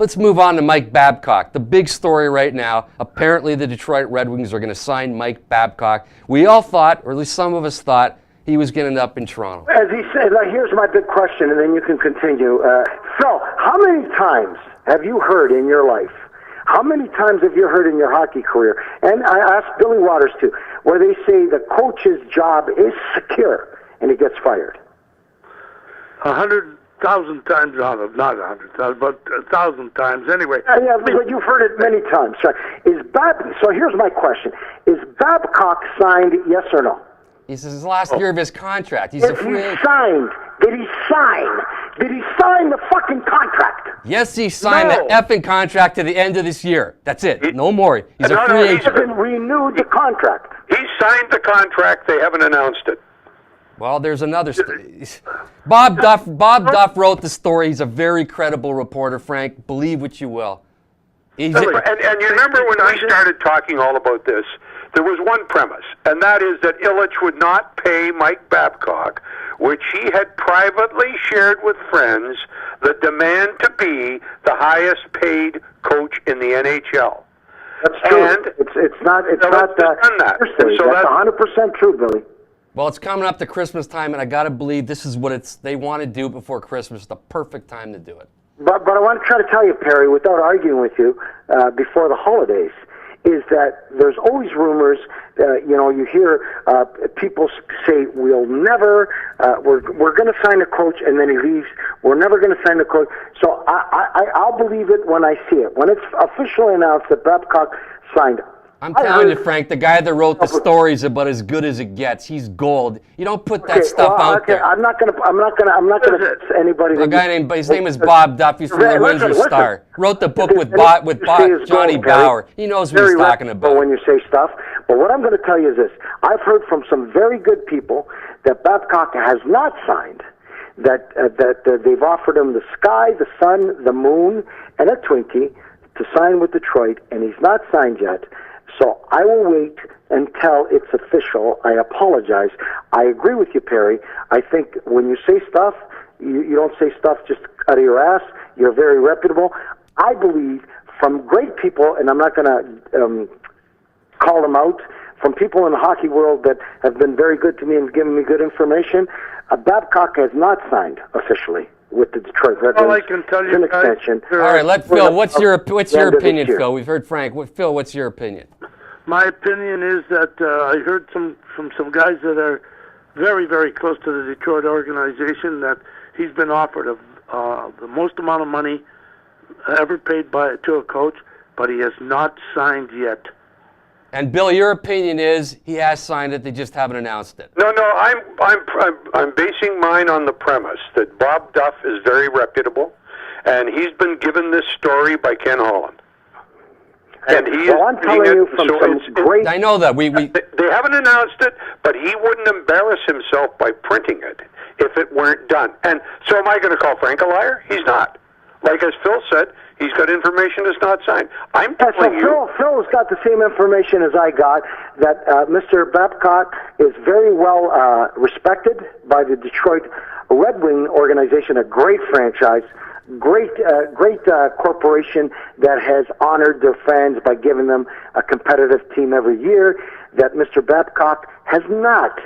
Let's move on to Mike Babcock. The big story right now, apparently the Detroit Red Wings are going to sign Mike Babcock. We all thought, or at least some of us thought, he was going to end up in Toronto. As he said, here's my big question, and then you can continue. Phil, how many times have you heard in your life, how many times have you heard in your hockey career, and I asked Billy Watters too, where they say the coach's job is secure and he gets fired? 100,000 times, not 100,000, but 1,000 times anyway. Yeah, but you've heard it many times. So here's my question. Is Babcock signed, yes or no? This is his last year of his contract. He's a free agent. Did he sign? Did he sign the fucking contract? Yes, he signed the effing contract to the end of this year. That's it. No more. He's a free agent. He hasn't renewed the contract. He signed the contract. They haven't announced it. Well, there's another story. Bob Duff wrote the story. He's a very credible reporter, Frank. Believe what you will. And you remember when we started talking all about this, there was one premise, and that is that Ilitch would not pay Mike Babcock, which he had privately shared with friends, the demand to be the highest paid coach in the NHL. That's true. And it's not that. So that's 100% true, Billy. Well, it's coming up to Christmas time, and I got to believe this is what they want to do before Christmas. The perfect time to do it. But I want to try to tell you, Perry, without arguing with you, before the holidays, is that there's always rumors. You hear people say, we'll never, we're going to sign a coach, and then he leaves. We're never going to sign a coach. So I'll believe it when I see it. When it's officially announced that Babcock signed. I'm telling you, Frank, the guy that wrote the story is about as good as it gets. He's gold. You don't put that stuff out there. I'm not gonna anybody. A guy named his name is Bob Duff. He's from the Windsor Star. Wrote the book with Johnny Bauer. He knows what he's talking about. When you say stuff, but what I'm going to tell you is this: I've heard from some very good people that Babcock has not signed. That they've offered him the sky, the sun, the moon, and a Twinkie to sign with Detroit, and he's not signed yet. So I will wait until it's official. I apologize. I agree with you, Perry. I think when you say stuff, you don't say stuff just out of your ass. You're very reputable. I believe from great people, and I'm not going to call them out, from people in the hockey world that have been very good to me and given me good information, Babcock has not signed officially with the Detroit Red Wings. All I can tell you, an extension. All right, let Phil. What's your opinion, Phil? We've heard Frank. Phil, what's your opinion? My opinion is that I heard from some guys that are very, very close to the Detroit organization that he's been offered the most amount of money ever paid to a coach, but he has not signed yet. And Bill, your opinion is he has signed it; they just haven't announced it. No, I'm basing mine on the premise that Bob Duff is very reputable, and he's been given this story by Ken Holland. And I'm telling you from some great... I know that. They haven't announced it, but he wouldn't embarrass himself by printing it if it weren't done. And so am I going to call Frank a liar? He's not. Like as Phil said, he's got information that's not signed. I'm telling you... Phil's got the same information as I got, that Mr. Babcock is very well respected by the Detroit Red Wing organization, a great franchise, great corporation that has honored their fans by giving them a competitive team every year, that Mr. Babcock has not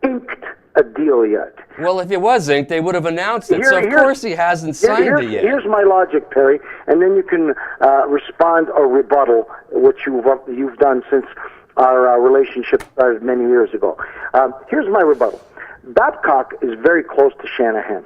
inked a deal yet. Well, if it was inked, they would have announced it. So, of course, he hasn't signed it yet. Here's my logic, Perry, and then you can respond or rebuttal what you've done since our relationship started many years ago. Here's my rebuttal. Babcock is very close to Shanahan.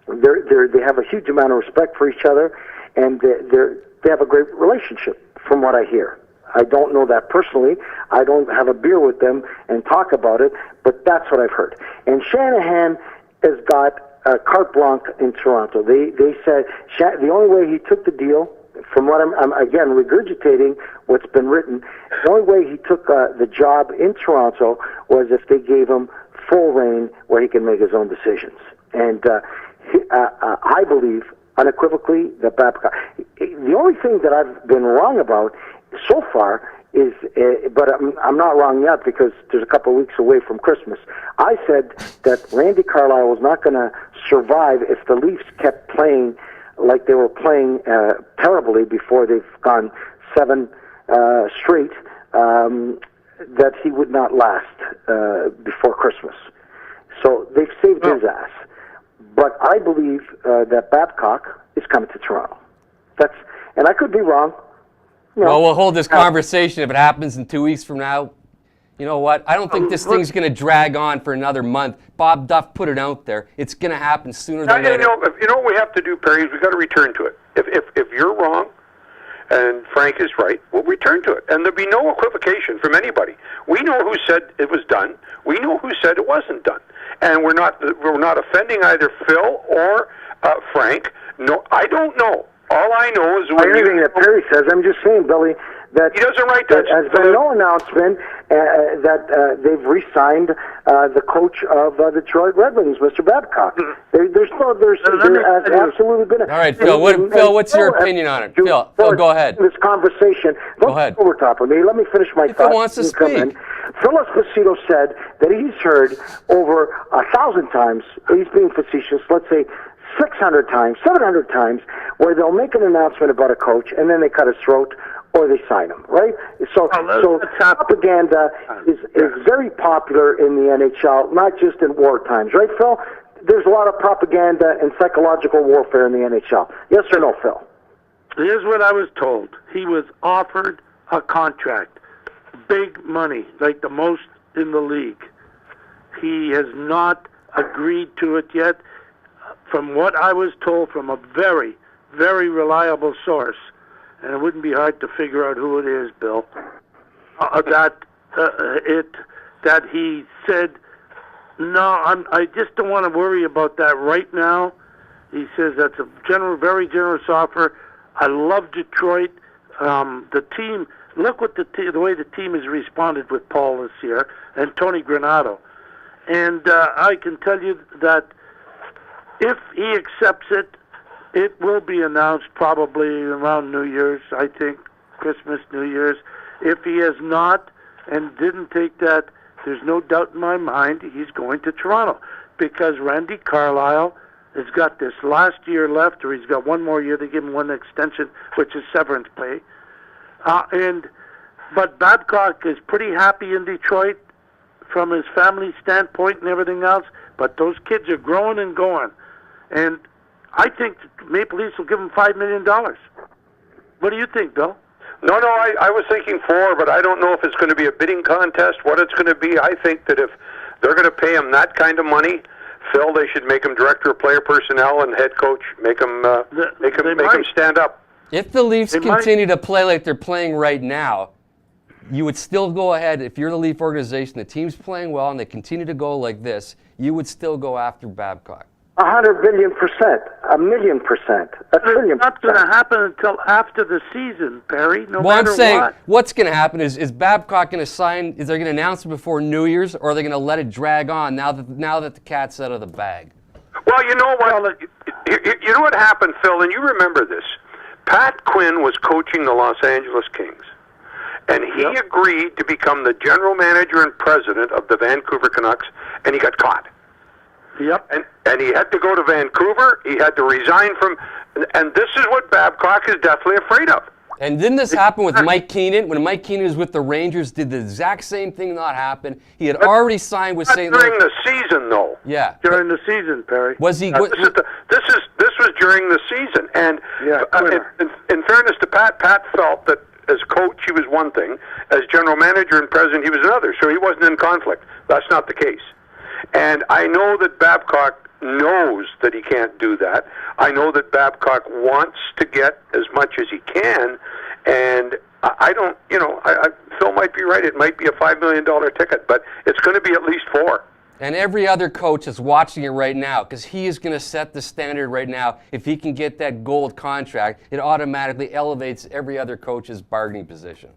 They have a huge amount of respect for each other, and they have a great relationship, from what I hear. I don't know that personally. I don't have a beer with them and talk about it, but that's what I've heard. And Shanahan has got carte blanche in Toronto. They said the only way he took the deal, from what I'm again regurgitating what's been written, the only way he took the job in Toronto was if they gave him full reign where he can make his own decisions. And I believe unequivocally that Babcock. The only thing that I've been wrong about so far is, but I'm not wrong yet because there's a couple of weeks away from Christmas. I said that Randy Carlyle was not going to survive if the Leafs kept playing like they were playing terribly before they've gone 7 straight, that he would not last before Christmas. So they've saved his ass. But I believe that Babcock is coming to Toronto. And I could be wrong. Well, we'll hold this conversation if it happens in 2 weeks from now. You know what? I don't think this thing's going to drag on for another month. Bob Duff put it out there. It's going to happen sooner than later. You know what we have to do, Perry, is we've got to return to it. If you're wrong and Frank is right, we'll return to it. And there'll be no equivocation from anybody. We know who said it was done. We know who said it wasn't done. And we're not offending either Phil or Frank. No, I don't know. All I know is everything that Perry says. I'm just saying, Billy, that he doesn't write that. There has been no announcement that they've re-signed the coach of the Detroit Red Wings, Mr. Babcock. There has absolutely been. All right, Phil. What's your opinion on it? Phil, go ahead. This conversation. Go ahead. Overtop of me. Let me finish my thought. If he wants to speak. Phil Esposito said that he's heard over 1,000 times. He's being facetious. Let's say 600 times, 700 times, where they'll make an announcement about a coach and then they cut his throat or they sign him, right? So propaganda is very popular in the NHL, not just in war times, right, Phil? There's a lot of propaganda and psychological warfare in the NHL. Yes or no, Phil? Here's what I was told. He was offered a contract, big money, like the most in the league. He has not agreed to it yet. From what I was told from a very, very reliable source, and it wouldn't be hard to figure out who it is, Bill, that he said, no, I just don't want to worry about that right now. He says that's a very generous offer. I love Detroit. The team, look what the way the team has responded with Paul this year and Tony Granato. And I can tell you that if he accepts it, it will be announced probably around New Year's, I think, Christmas, New Year's. If he has not and didn't take that, there's no doubt in my mind he's going to Toronto, because Randy Carlyle has got this last year left, or he's got one more year. They give him one extension, which is severance pay. But Babcock is pretty happy in Detroit from his family standpoint and everything else, but those kids are growing and going. And I think Maple Leafs will give him $5 million. What do you think, Bill? No, I was thinking 4, but I don't know if it's going to be a bidding contest, what it's going to be. I think that if they're going to pay him that kind of money, Phil, they should make him director of player personnel and head coach. Make him stand up. If the Leafs continue to play like they're playing right now, you would still go ahead. If you're the Leaf organization, the team's playing well, and they continue to go like this, you would still go after Babcock. 100 billion %, 1,000,000%, 1,000,000%. It's not going to happen until after the season, Perry. No matter I'm saying what. What's going to happen is Babcock going to sign? Is they going to announce it before New Year's, or are they going to let it drag on now that the cat's out of the bag? Well, you know what? You know what happened, Phil, and you remember this. Pat Quinn was coaching the Los Angeles Kings, and he agreed to become the general manager and president of the Vancouver Canucks, and he got caught. Yep. And he had to go to Vancouver. He had to resign from, and this is what Babcock is definitely afraid of. And didn't this happen with Mike Keenan? When Mike Keenan was with the Rangers, did the exact same thing not happen? He had already signed with St. Louis. During the season, though. Yeah. During the season, Perry. Was he? This was during the season, and in fairness to Pat felt that as coach he was one thing, as general manager and president he was another. So he wasn't in conflict. That's not the case. And I know that Babcock knows that he can't do that. I know that Babcock wants to get as much as he can, and I don't, Phil might be right. It might be a $5 million ticket, but it's going to be at least 4. And every other coach is watching it right now, because he is going to set the standard right now. If he can get that gold contract, it automatically elevates every other coach's bargaining position.